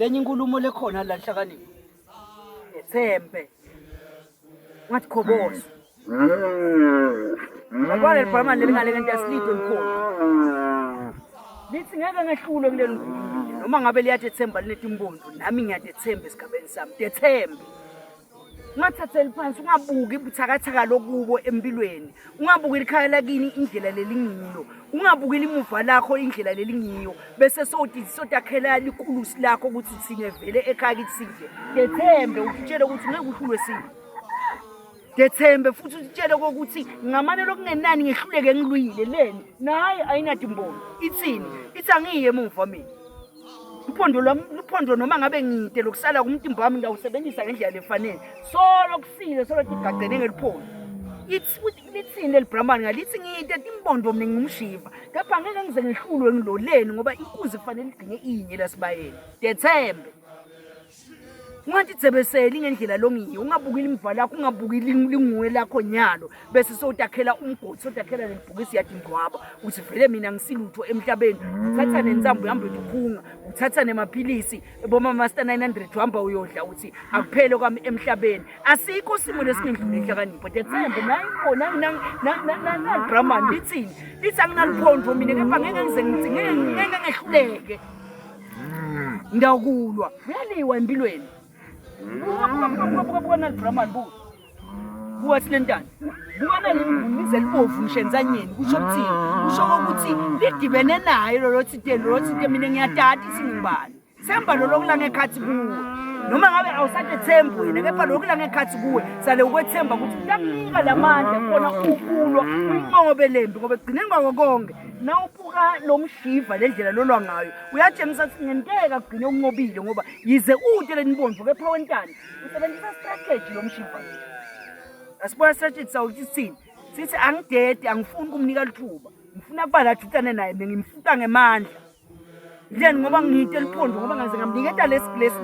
lenye inkulumo lekhona la Hlakaniphi ethembe ngathi khoboza Abale Brahman lengale ngento yasilidwe likhona lithi ngeke ngehlule kuleli nkulumo noma ngabe liyathi ethemba linethi imbondo nami ngiyadethemba esigabeni sami dethembe ungathatheli phansi ungabuki ubuthakathaka lokubo empilweni ungabuki ikhaya lakini indlela lelingilo ungabuki imuva lakho indlela lelingiyo bese sotakhela likulusi lakho ukuthi singevele ekhaya kithi sidle dethembe utshele ukuthi ngeke uhlulwe sini dethembe futhi utshele ukuthi ngamane lokungenani ngehluleke ngilwile leni nayi ayinathi imbono ithini ithi angiye emuva mina Luphondo noma ngabe ngide lokusala kumtimba wami ngawusebenzisa ngendlela lefanele solo kusile solo tigagcene ngeliphondo lithini lelibrahman ngalithi ngide timbondo mina ngumshiva kepha ngeke ngize ngehlulwe ngiloleni ngoba inkuzi kufanele igcine inye lasibayeni dethembe ungathi dzebeseli ngendlela longiyo ungabuki imva lakho ungabuki linguwe lakho nyalo bese sotakhela umgodi sotakhela nelibhokisi yathi ngwaba uthi vele mina ngisilutho emhlabeni uthatha nenzambo uhambe uphunga uthatha nemaphilisi boma master 900 uhamba uyodla uthi akuphele kwami emhlabeni asikho simo lesingindlule Hlakaniphi dethembe nayi khona na Brahman lithini lithi anginaliphondo mina kepha ngeke ngize ngithi ngeke ngehluleke ndakulwa uyaliwa empilweni buka Brahman buka silentana buka nalengunize libovu ngishenzanyeni kusho ukuthini kusho ukuthi lidibene nayo lo lothi mina ngiyatata isingibani semba lo lokula ngekhathi kuwe noma ngabe awusatethemba wena kepha lokula ngekhathi kuwe sale ukwethemba ukuthi uyakunika lamandla khona ukulwa uyinqobe lembi ngoba egcineni kwako konke nawubuka lo mshiva lendlela lolwa ngayo uyatshengisa ukuthi ngenteka kugcine unqobile ngoba yize ude lenibomvu kepha wentana usebenzisa strategy lo mshiva asibuya strategy sawuthi sithini sithi angidede angifuni kumnika lithuba ngifuna kuba la juthane naye ngimfuta ngemandla Then ngoba ngiyite liphondo ngoba ngaze ngamniketa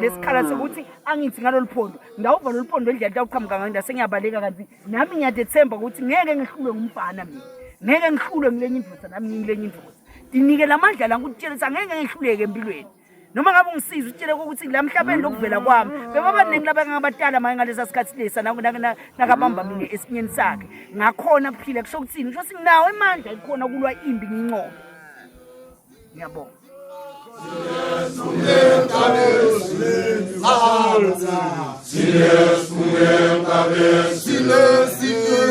lesikhala sokuthi angithi ngalo liphondo ndawuva lo liphondo endlela uqhamuka nganda sengiyabaleka kanti nami ngiyadethemba ukuthi ngeke ngihlulwe ngumfana mina ngeke ngihlulwe ngilenye indvodza nami ngilenye indvodza dinike lamandla la ukutshela ngeke ngihluleke empilweni noma ngabe ngisiza utshele ukuthi la mhlabeni lokuvela kwami bebaba nengilaba ngabadala maye ngalesa sikhathi lesa nakabamba mina esinyeni sakhe ngakhona kuphila kusho ukuthini kusho singinawo imandla ikhona kulwa imbi nginqobo ngiyabonga Silêncio,